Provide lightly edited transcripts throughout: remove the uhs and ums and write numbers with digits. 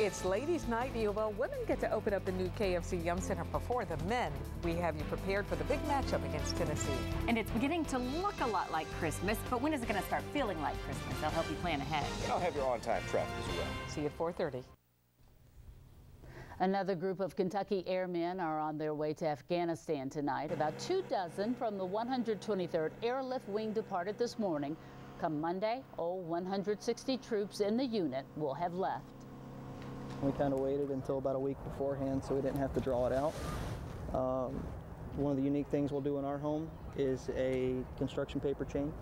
It's ladies' night. Well, women get to open up the new KFC Yum Center before the men. We have you prepared for the big matchup against Tennessee. And it's beginning to look a lot like Christmas, but when is it going to start feeling like Christmas? I'll help you plan ahead. I'll have your on-time traffic as well. See you at 4:30. Another group of Kentucky airmen are on their way to Afghanistan tonight. About 24 from the 123rd Airlift Wing departed this morning. Come Monday, all 160 troops in the unit will have left. We kind of waited until about a week beforehand so we didn't have to draw it out. One of the unique things we'll do in our home is a construction paper chain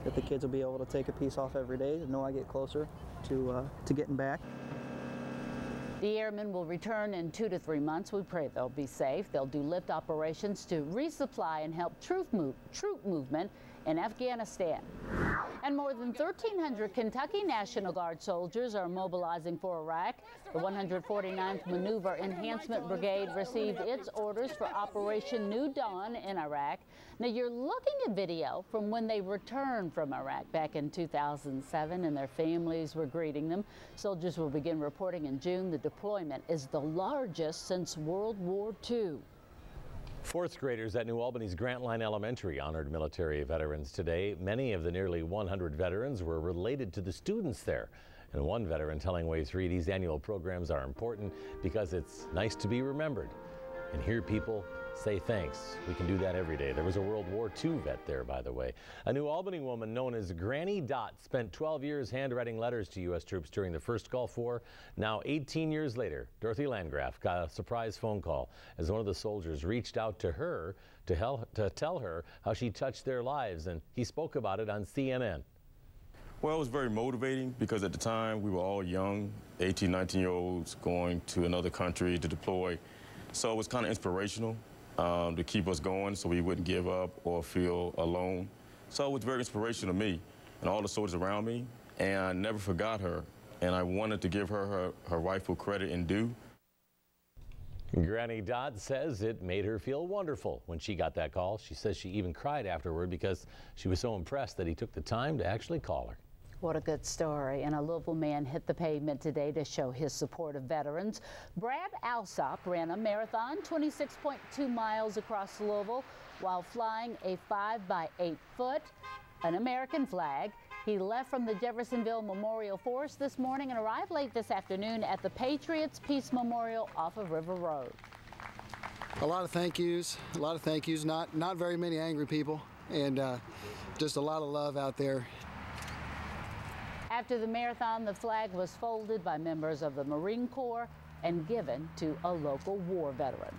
that the kids will be able to take a piece off every day to know I get closer to getting back. The airmen will return in 2 to 3 months. We pray they'll be safe. They'll do lift operations to resupply and help troop movement in Afghanistan. And more than 1,300 Kentucky National Guard soldiers are mobilizing for Iraq. The 149th Maneuver Enhancement Brigade received its orders for Operation New Dawn in Iraq. Now, you're looking at video from when they returned from Iraq back in 2007, and their families were greeting them. Soldiers will begin reporting in June. The deployment is the largest since World War II. Fourth graders at New Albany's Grantline Elementary honored military veterans today. Many of the nearly 100 veterans were related to the students there. And one veteran telling Wave 3 these annual programs are important because it's nice to be remembered and hear people say thanks. We can do that every day. There was a World War II vet there, by the way. A New Albany woman known as Granny Dot spent 12 years handwriting letters to U.S. troops during the first Gulf War. Now, 18 years later, Dorothy Landgraf got a surprise phone call as one of the soldiers reached out to her to tell her how she touched their lives, and he spoke about it on CNN. Well, it was very motivating because at the time we were all young, 18, 19-year-olds going to another country to deploy. So it was kind of inspirational to keep us going so we wouldn't give up or feel alone. So it was very inspirational to me and all the soldiers around me, and I never forgot her, and I wanted to give her her rightful credit and due. Granny Dot says it made her feel wonderful when she got that call. She says she even cried afterward because she was so impressed that he took the time to actually call her. What a good story. And a Louisville man hit the pavement today to show his support of veterans. Brad Alsop ran a marathon, 26.2 miles across Louisville, while flying a 5x8 foot, an American flag. He left from the Jeffersonville Memorial Forest this morning and arrived late this afternoon at the Patriots Peace Memorial off of River Road. A lot of thank yous, not very many angry people, and just a lot of love out there. After the marathon, the flag was folded by members of the Marine Corps and given to a local war veteran.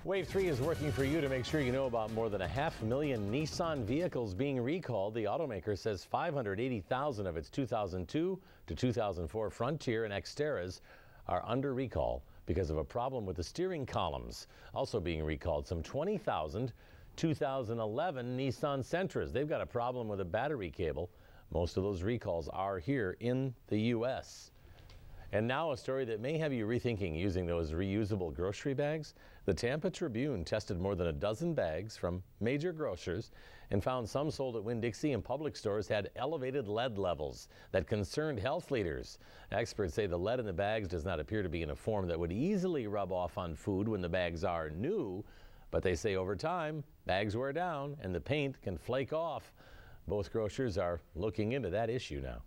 Wave 3 is working for you to make sure you know about more than 500,000 Nissan vehicles being recalled. The automaker says 580,000 of its 2002 to 2004 Frontier and Xteras are under recall because of a problem with the steering columns. Also being recalled, some 20,000 2011 Nissan Sentras. They've got a problem with a battery cable. Most of those recalls are here in the U.S. And now a story that may have you rethinking using those reusable grocery bags. The Tampa Tribune tested more than a dozen bags from major grocers and found some sold at Winn-Dixie and Publix stores had elevated lead levels that concerned health leaders. Experts say the lead in the bags does not appear to be in a form that would easily rub off on food when the bags are new, but they say over time, bags wear down and the paint can flake off. Both grocers are looking into that issue now.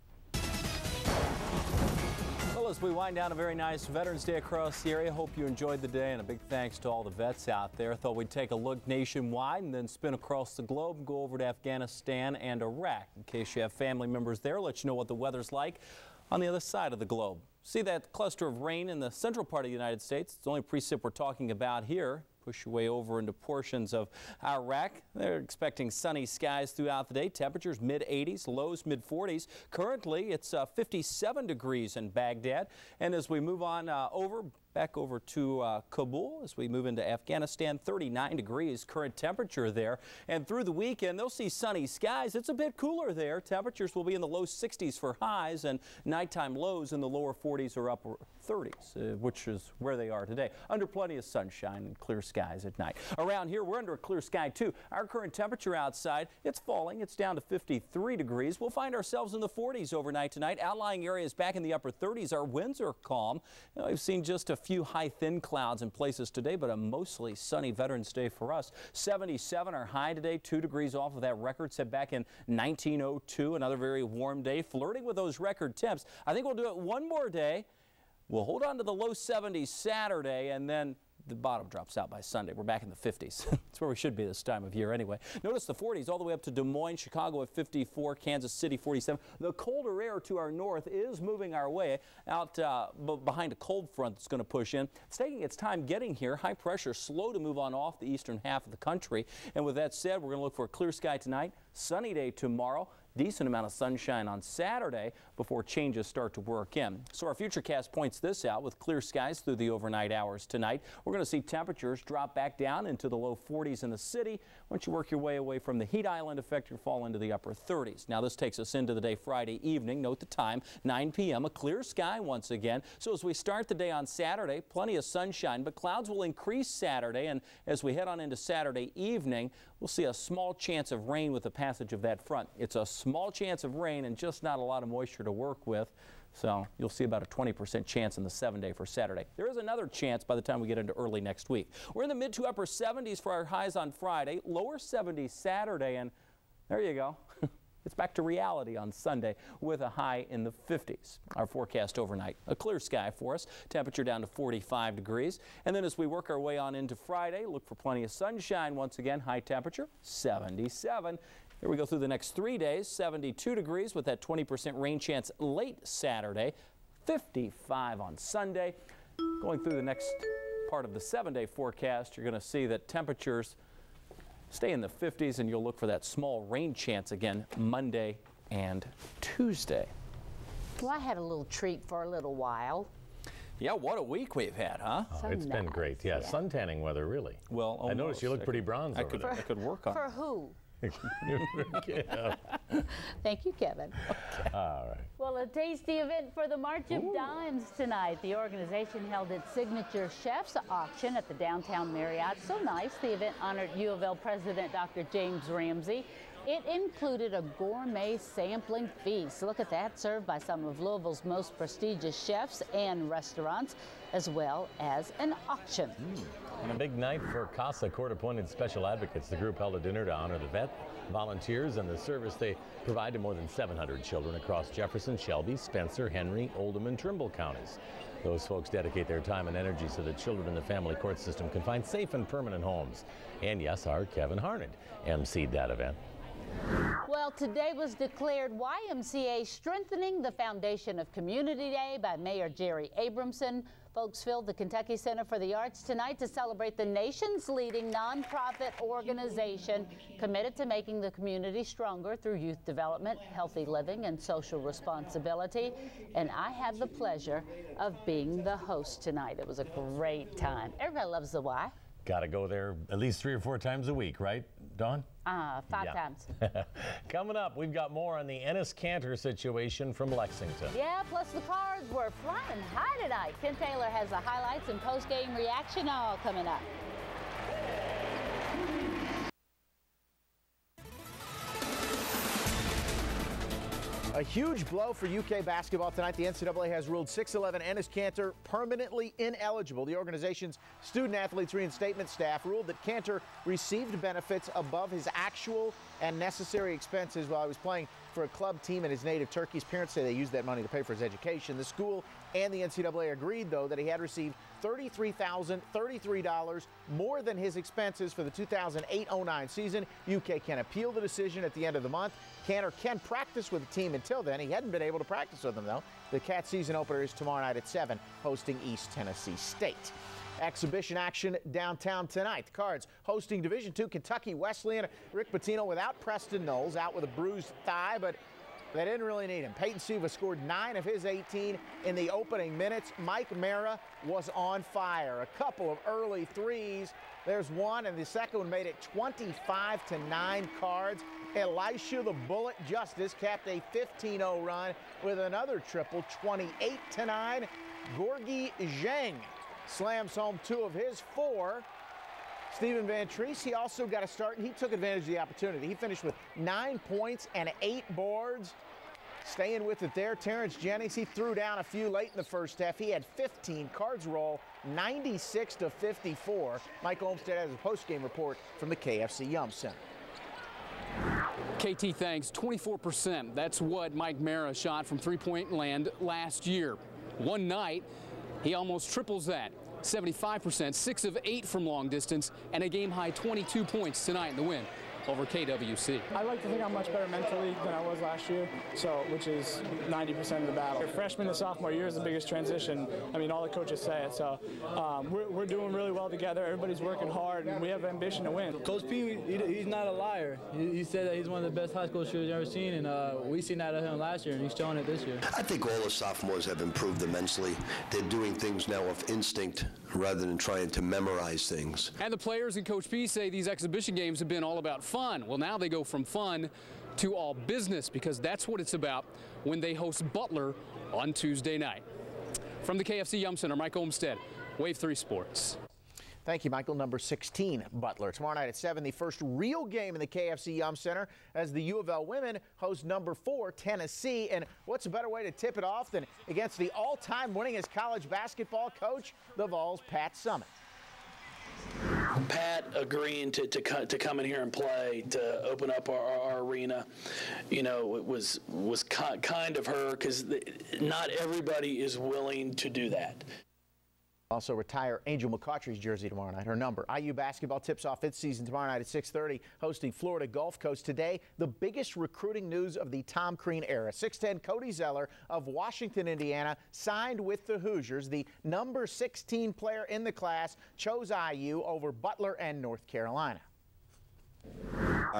Well, as we wind down a very nice Veterans Day across the area, hope you enjoyed the day, and a big thanks to all the vets out there. Thought we'd take a look nationwide and then spin across the globe and go over to Afghanistan and Iraq. In case you have family members there, let you know what the weather's like on the other side of the globe. See that cluster of rain in the central part of the United States? It's the only precip we're talking about here. Push your way over into portions of Iraq. They're expecting sunny skies throughout the day. Temperatures mid-80s, lows mid-40s. Currently, it's 57 degrees in Baghdad. And as we move on back over to Kabul, as we move into Afghanistan, 39 degrees current temperature there. And through the weekend, they'll see sunny skies. It's a bit cooler there. Temperatures will be in the low 60s for highs, and nighttime lows in the lower 40s or upper 30s, which is where they are today. Under plenty of sunshine and clear skies. skies at night. Around here, we're under a clear sky too. Our current temperature outside, it's falling. It's down to 53 degrees. We'll find ourselves in the 40s overnight tonight. Outlying areas back in the upper 30s. Our winds are calm. We've seen just a few high thin clouds in places today, but a mostly sunny Veterans Day for us. 77 our high today, 2 degrees off of that record set back in 1902. Another very warm day, flirting with those record temps. I think we'll do it one more day. We'll hold on to the low 70s Saturday, and then the bottom drops out by Sunday. We're back in the 50s. That's where we should be this time of year anyway. Notice the 40s all the way up to Des Moines, Chicago at 54, Kansas City 47. The colder air to our north is moving our way out behind a cold front that's going to push in. It's taking its time getting here. High pressure slow to move on off the eastern half of the country. And with that said, we're going to look for a clear sky tonight, sunny day tomorrow. Decent amount of sunshine on Saturday before changes start to work in. So our Futurecast points this out with clear skies through the overnight hours tonight. We're going to see temperatures drop back down into the low 40s in the city. Once you work your way away from the heat island effect, you'll fall into the upper 30s. Now this takes us into the day Friday evening. Note the time, 9 p.m. A clear sky once again. So as we start the day on Saturday, plenty of sunshine, but clouds will increase Saturday. And as we head on into Saturday evening, we'll see a small chance of rain with the passage of that front. It's a small chance of rain and just not a lot of moisture to work with. So you'll see about a 20% chance in the 7-day for Saturday. There is another chance by the time we get into early next week. We're in the mid to upper 70s for our highs on Friday, lower 70s Saturday, and there you go. It's back to reality on Sunday with a high in the 50s. Our forecast overnight, a clear sky for us, temperature down to 45 degrees. And then as we work our way on into Friday, look for plenty of sunshine once again, high temperature 77. Here we go through the next 3 days, 72 degrees with that 20% rain chance late Saturday, 55 on Sunday. Going through the next part of the 7-day forecast, you're going to see that temperatures stay in the 50s, and you'll look for that small rain chance again Monday and Tuesday. Well, I had a little treat for a little while. Yeah, what a week we've had, huh? Oh, it's been great. Yeah, suntanning weather, really. Well, I noticed you look pretty bronze over there. I could work on it. For who? Yeah. Thank you, Kevin. Okay. All right. Well, a tasty event for the March of Dimes tonight. The organization held its signature chef's auction at the downtown Marriott. So nice. The event honored U of L President Dr. James Ramsey. It included a gourmet sampling feast. Look at that, served by some of Louisville's most prestigious chefs and restaurants, as well as an auction. And a big night for CASA, court-appointed special advocates. The group held a dinner to honor the vet, volunteers, and the service they provide to more than 700 children across Jefferson, Shelby, Spencer, Henry, Oldham, and Trimble counties. Those folks dedicate their time and energy so that children in the family court system can find safe and permanent homes. And yes, our Kevin Harned emceed that event. Well, today was declared YMCA Strengthening the Foundation of Community Day by Mayor Jerry Abramson. Folks filled the Kentucky Center for the Arts tonight to celebrate the nation's leading nonprofit organization committed to making the community stronger through youth development, healthy living, and social responsibility. And I had the pleasure of being the host tonight. It was a great time. Everybody loves the Y. Got to go there at least 3 or 4 times a week, right, Dawn? 5 times. Coming up, we've got more on the Enes Kanter situation from Lexington. Yeah, plus the Cards were flying high tonight. Ken Taylor has the highlights and post-game reaction all coming up. A huge blow for UK basketball tonight. The NCAA has ruled 6'11" Enes Kanter permanently ineligible. The organization's student-athletes reinstatement staff ruled that Kanter received benefits above his actual and necessary expenses while he was playing for a club team in his native Turkey. His parents say they used that money to pay for his education. The school and the NCAA agreed, though, that he had received $33,033 more than his expenses for the 2008-09 season. UK can appeal the decision at the end of the month. Kanter can practice with the team until then. He hadn't been able to practice with them, though. The Cats season opener is tomorrow night at 7, hosting East Tennessee State. Exhibition action downtown tonight. The Cards hosting Division II Kentucky Wesleyan. Rick Pitino without Preston Knowles, out with a bruised thigh, but they didn't really need him. Peyton Siva scored 9 of his 18 in the opening minutes. Mike Mara was on fire. A couple of early threes. There's one, and the second one made it 25-9 Cards. Elisha the Bullet Justice capped a 15-0 run with another triple, 28-9. Gorgie Zheng slams home 2 of his 4. Stephen Van Treese, he also got a start, and he took advantage of the opportunity. He finished with 9 points and 8 boards. Staying with it there, Terrence Jennings, he threw down a few late in the first half. He had 15. Cards roll 96-54. Mike Olmstead has a post-game report from the KFC Yum Center. KT, thanks. 24%. That's what Mike Mara shot from three-point land last year. One night, he almost triples that. 75%, 6 of 8 from long distance, and a game-high 22 points tonight in the win over KWC. I like to think I'm much better mentally than I was last year, which is 90% of the battle. Freshman to sophomore year is the biggest transition. I mean, all the coaches say it. So we're doing really well together. Everybody's working hard, and we have ambition to win. Coach P, he's not a liar. He said that he's one of the best high school shooters you've ever seen, and we seen that of him last year, and he's showing it this year. I think all the sophomores have improved immensely. They're doing things now of instinct rather than trying to memorize things. And the players and Coach P say these exhibition games have been all about fun. Well, now they go from fun to all business, because that's what it's about when they host Butler on Tuesday night. From the KFC Yum Center, Mike Olmstead, Wave 3 Sports. Thank you, Michael. Number 16, Butler. Tomorrow night at 7, the first real game in the KFC Yum Center as the U of L women host number 4, Tennessee. And what's a better way to tip it off than against the all-time winningest college basketball coach, the Vols' Pat Summitt. Pat agreeing to come in here and play, to open up our arena, you know, it was kind of her, because not everybody is willing to do that. Also retire Angel McCautry's jersey tomorrow night, her number. IU basketball tips off its season tomorrow night at 6:30, hosting Florida Gulf Coast. Today, the biggest recruiting news of the Tom Crean era. 6'10" Cody Zeller of Washington, Indiana, signed with the Hoosiers. The number 16 player in the class chose IU over Butler and North Carolina.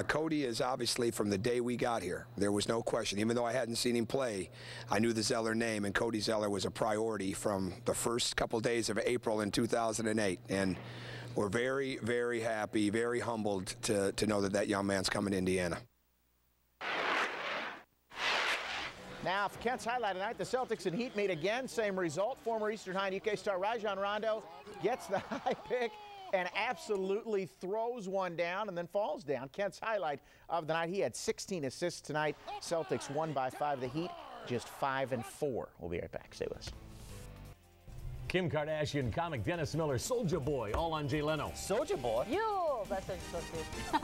Cody is obviously, from the day we got here, there was no question. Even though I hadn't seen him play, I knew the Zeller name, and Cody Zeller was a priority from the first couple days of April in 2008. And we're very, very happy, very humbled to know that young man's coming to Indiana. Now, for Kent's highlight tonight, the Celtics and Heat meet again. Same result. Former Eastern High and UK star Rajon Rondo gets the high pick and absolutely throws one down and then falls down. Kent's highlight of the night, he had 16 assists tonight. Celtics won by 5. The Heat just 5-4. We'll be right back. Stay with us. Kim Kardashian, comic Dennis Miller, Soulja Boy, all on Jay Leno. Soulja Boy? Yo, that's so cute.